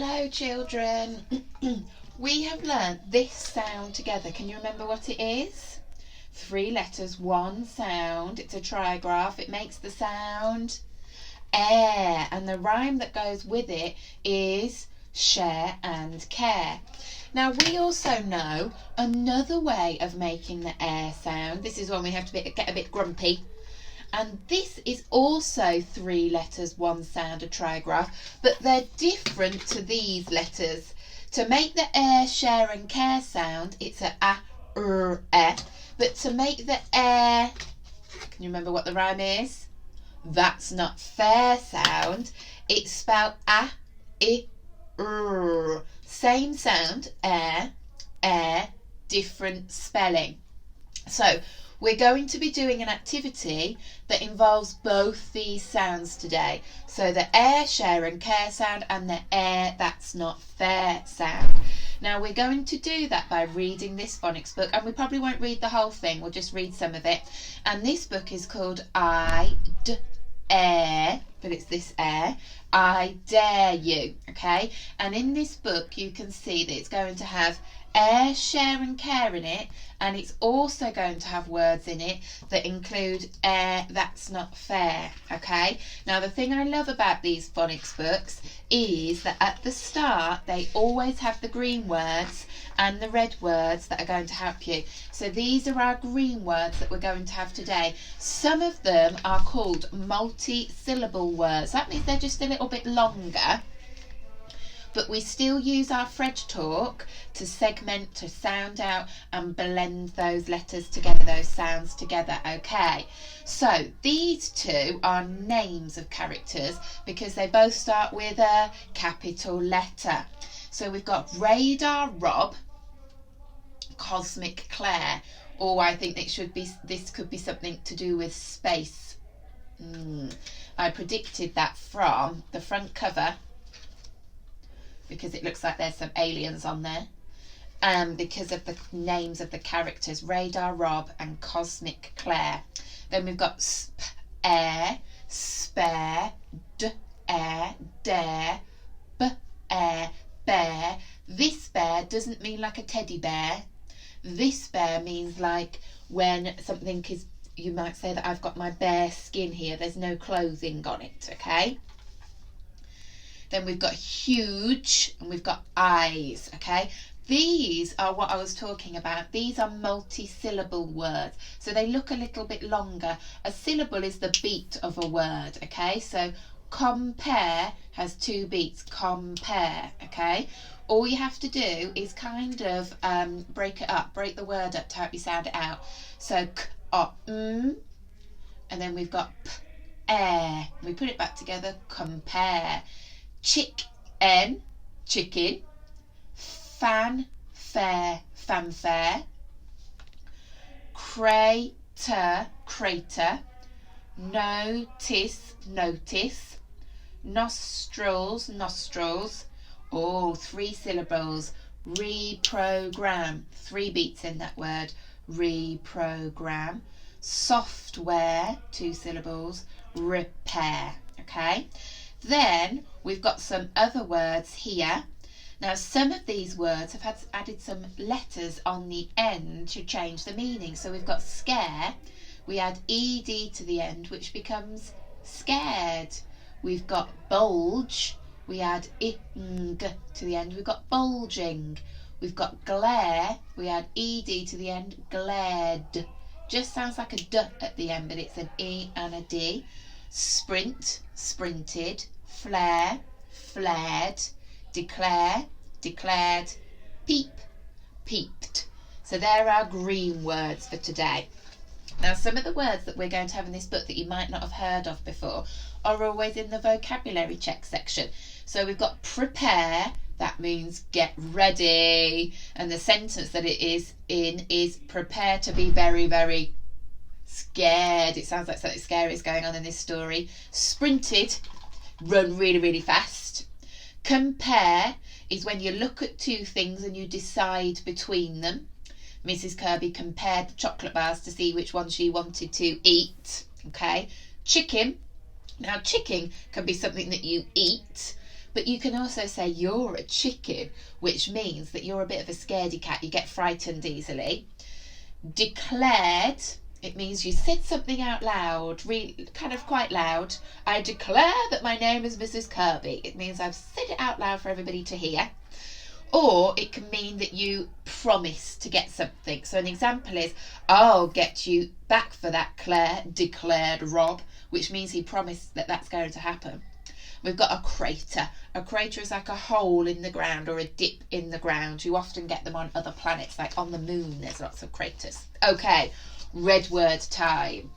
Hello children. We have learnt this sound together. Can you remember what it is? 3 letters, 1 sound. It's a trigraph. It makes the sound air, and the rhyme that goes with it is share and care. Now we also know another way of making the air sound. This is when we have to get a bit grumpy. And this is also 3 letters, 1 sound, a trigraph, but they're different to these letters. To make the air, share and care sound, it's a e. But to make the air, can you remember what the rhyme is? That's not fair sound. It's spelled a, I, r. Same sound, air, different spelling. So we're going to be doing an activity that involves both these sounds today. So the air, share and care sound and the air, that's not fair sound. Now we're going to do that by reading this phonics book, and we probably won't read the whole thing, we'll just read some of it. And this book is called I Dare, but it's this air, I dare you, okay? And in this book you can see that it's going to have air, share and care in it, and it's also going to have words in it that include air, that's not fair, okay? Now the thing I love about these phonics books is that at the start they always have the green words and the red words that are going to help you. So these are our green words that we're going to have today. Some of them are called multi-syllable words. That means they're just a little bit longer, but we still use our French talk to segment, to sound out and blend those letters together, those sounds together, okay? So these 2 are names of characters because they both start with a capital letter. So we've got Radar Rob, Cosmic Claire. Oh, I think this could be something to do with space. I predicted that from the front cover, because it looks like there's some aliens on there, and because of the names of the characters, Radar Rob and Cosmic Claire. Then we've got air, spare, air, dare, air, bear. This bear doesn't mean like a teddy bear. This bear means like when something is, you might say that I've got my bare skin here, there's no clothing on it, okay? Then we've got huge and we've got eyes, okay? These are what I was talking about. These are multi-syllable words, so they look a little bit longer. A syllable is the beat of a word, okay? So compare has 2 beats, compare, okay? All you have to do is kind of break it up, break the word up to help you sound it out. So and then we've got air. We put it back together, compare. Chicken, chicken. Fanfare, fanfare. Crater, crater. Notice, notice. Nostrils, nostrils. Oh, 3 syllables. Reprogram, 3 beats in that word. Reprogram. Software, 2 syllables. Repair, okay? Then we've got some other words here. Now some of these words have added some letters on the end to change the meaning. So we've got scare, we add ed to the end, which becomes scared. We've got bulge, we add ing to the end, we've got bulging. We've got glare, we add ed to the end, glared. Just sounds like a d at the end, but it's an e and a d. Sprint, sprinted. Flare, flared. Declare, declared. Peep, peeped. So there are green words for today. Now some of the words that we're going to have in this book that you might not have heard of before are always in the vocabulary check section. So we've got prepare, that means get ready, and the sentence that it is in is prepare to be very, very scared. It sounds like something scary is going on in this story. Sprinted, run really, really fast. Compare is when you look at 2 things and you decide between them. Mrs. Kirby compared the chocolate bars to see which one she wanted to eat, okay? Chicken. Now chicken can be something that you eat, But you can also say you're a chicken, which means that you're a bit of a scaredy cat. You get frightened easily. Declared, it means you said something out loud, kind of quite loud. I declare that my name is Mrs. Kirby. It means I've said it out loud for everybody to hear. Or it can mean that you promise to get something. So an example is, I'll get you back for that, Claire, declared Rob, which means he promised that that's going to happen. We've got a crater. A crater is like a hole in the ground or a dip in the ground. You often get them on other planets, like on the moon, there's lots of craters. Okay, red word time.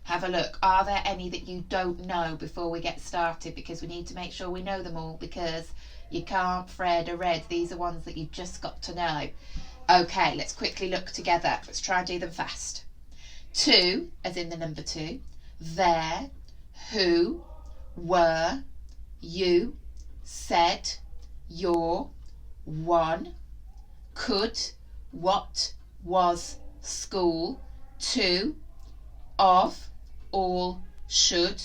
Have a look. Are there any that you don't know before we get started? Because we need to make sure we know them all, because you can't Fred a red. These are ones that you've just got to know. Okay, let's quickly look together. Let's try and do them fast. To, as in the number 2. There, who, were, you, said, your, one, could, what, was, school, to, of, all, should,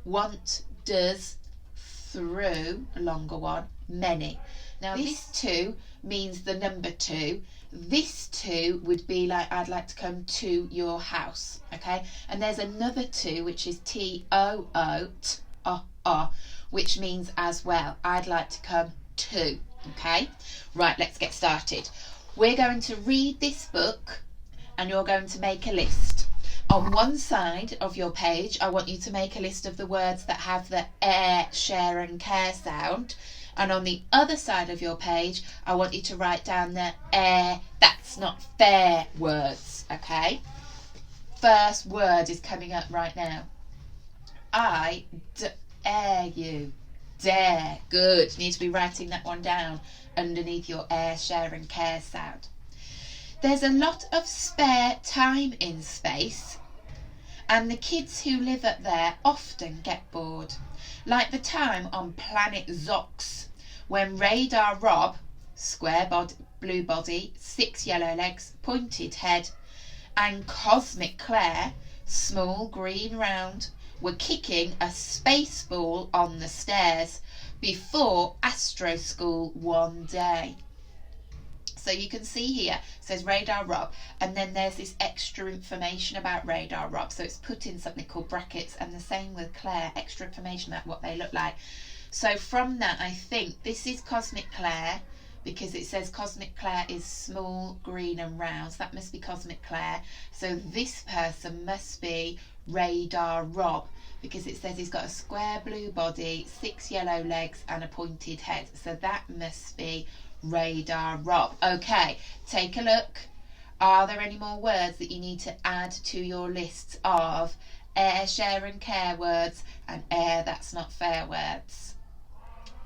want, does, through, a longer one, many. Now this 2 means the number 2. This 2 would be like, I'd like to come to your house, okay? And there's another 2 which is T-O-O, which means as well, I'd like to come to, okay? Right, let's get started. We're going to read this book and you're going to make a list. On one side of your page, I want you to make a list of the words that have the share and care sound. And on the other side of your page, I want you to write down the that's not fair words, okay? First word is coming up right now. I dare you. Dare. Good. You need to be writing that one down underneath your share and care sound. There's a lot of spare time in space, and the kids who live up there often get bored. Like the time on planet Zox, when Radar Rob, square blue body, 6 yellow legs, pointed head, and Cosmic Claire, small green round, were kicking a space ball on the stairs before Astro School one day. So you can see here, it says Radar Rob, and then there's this extra information about Radar Rob. So it's put in something called brackets, and the same with Claire, extra information about what they look like. So from that, I think this is Cosmic Claire, because it says Cosmic Claire is small, green and round. So that must be Cosmic Claire. So this person must be Radar Rob, because it says he's got a square blue body, 6 yellow legs and a pointed head. So that must be Radar Rob. Okay, take a look. Are there any more words that you need to add to your list of share and care words and that's not fair words?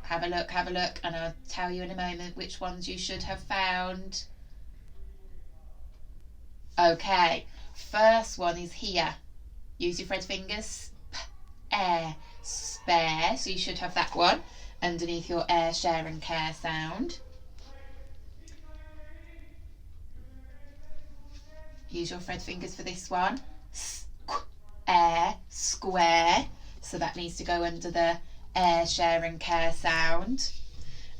Have a look, and I'll tell you in a moment which ones you should have found. Okay, first one is here. Use your Fred fingers. Spare, so you should have that one underneath your share and care sound. Use your Fred fingers for this one. Square, so that needs to go under the share and care sound.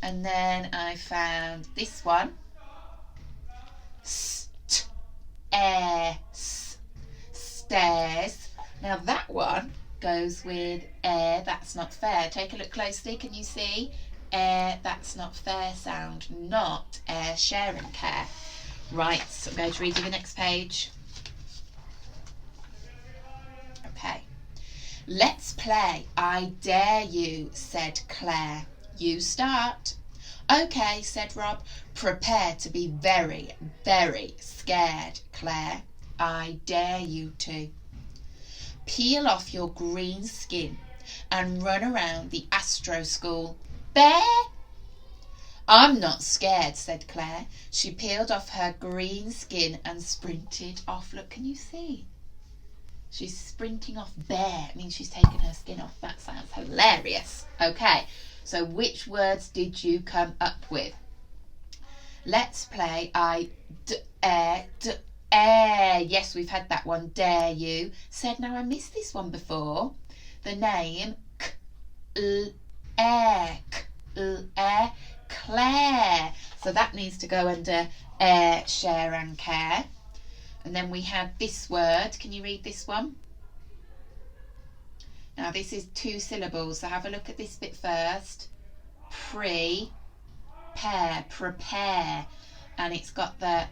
And then I found this one. Stairs. Now that one goes with that's not fair. Take a look closely. Can you see? That's not fair sound, not share and care. Right, so I'm going to read you the next page. Okay. Let's play I Dare You, said Claire. You start. Okay, said Rob. Prepare to be very, very scared, Claire. I dare you to. Peel off your green skin and run around the Astro School. Bear? I'm not scared, said Claire. She peeled off her green skin and sprinted off. Look, can you see? She's sprinting off bare. It means she's taken her skin off. That sounds hilarious. Okay, so which words did you come up with? Let's play I dare. Yes, we've had that one. Dare you. Said, now I missed this one before. The name air, air, Claire. So that needs to go under air, share and care. And then we had this word. Can you read this one? Now this is 2 syllables, so have a look at this bit first. Prepare, prepare. And it's got the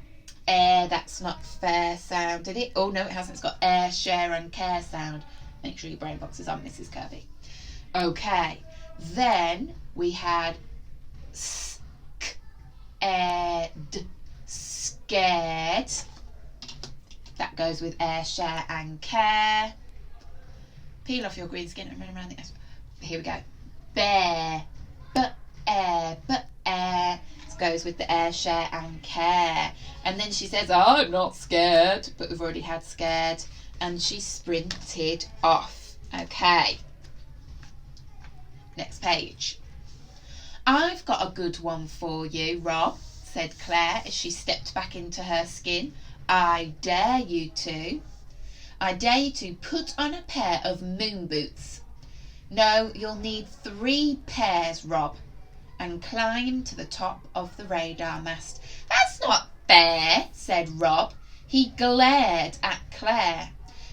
air, that's not fair sound, did it? Oh no, it hasn't. It's got air, share and care sound. Make sure your brain box is on, Mrs. Kirby. Okay, then we had scared, scared. That goes with air, share and care. Peel off your green skin and run around the... Here we go. Bear, air, This goes with the air, share and care. And then she says, I'm not scared, but we've already had scared. And she sprinted off. Okay. Next page. I've got a good one for you, Rob, said Claire as she stepped back into her skin. I dare you to. I dare you to put on a pair of moon boots. No, you'll need 3 pairs, Rob, and climb to the top of the radar mast. That's not fair, said Rob. He glared at Claire.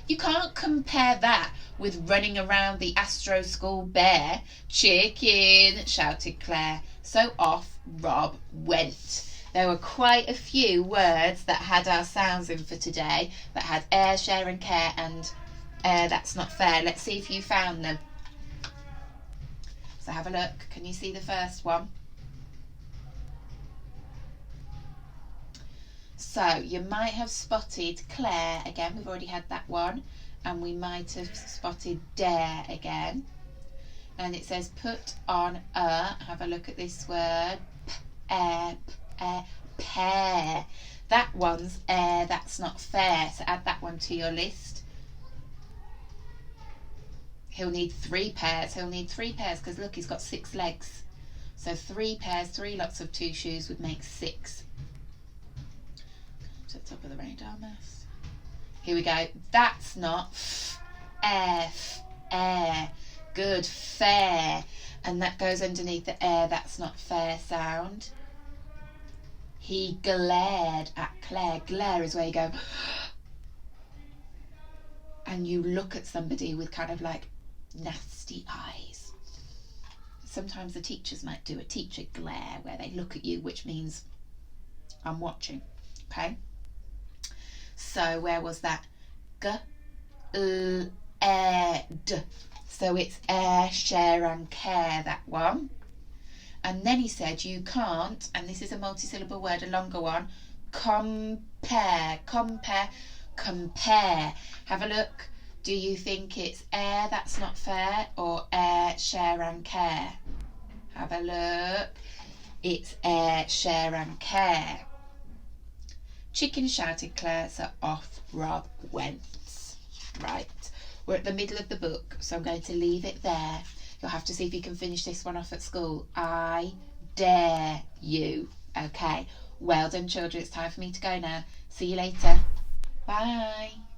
You can't compare that with running around the Astro School bare. Chicken, shouted Claire. So off Rob went. There were quite a few words that had our sounds in for today, that had air, share and care and that's not fair. Let's see if you found them. So have a look. Can you see the first one? So you might have spotted Claire again. We've already had that one. And we might have spotted dare again. And it says put on a. Have a look at this word. Pair. That one's air, that's not fair. So add that one to your list. He'll need 3 pairs. He'll need 3 pairs because look, he's got 6 legs. So 3 pairs, 3 lots of 2 shoes would make 6. To the top of the radar mast. Here we go. That's not air. Good, fair. And that goes underneath the air, that's not fair sound. He glared at Claire. Glare is where you go and you look at somebody with kind of like nasty eyes. Sometimes the teachers might do a teacher glare where they look at you, which means I'm watching. Okay. So where was that? Glared. So it's air, share and care, that one. And then he said you can't, and this is a multi-syllable word, a longer one, compare. Have a look. Do you think it's air, that's not fair, or air, share and care? Have a look. It's air, share and care. Chicken, shouted Claire, so off Rob went. Right, we're at the middle of the book, so I'm going to leave it there. You'll have to see if you can finish this one off at school. I dare you. Okay, well done children, it's time for me to go now. See you later. Bye.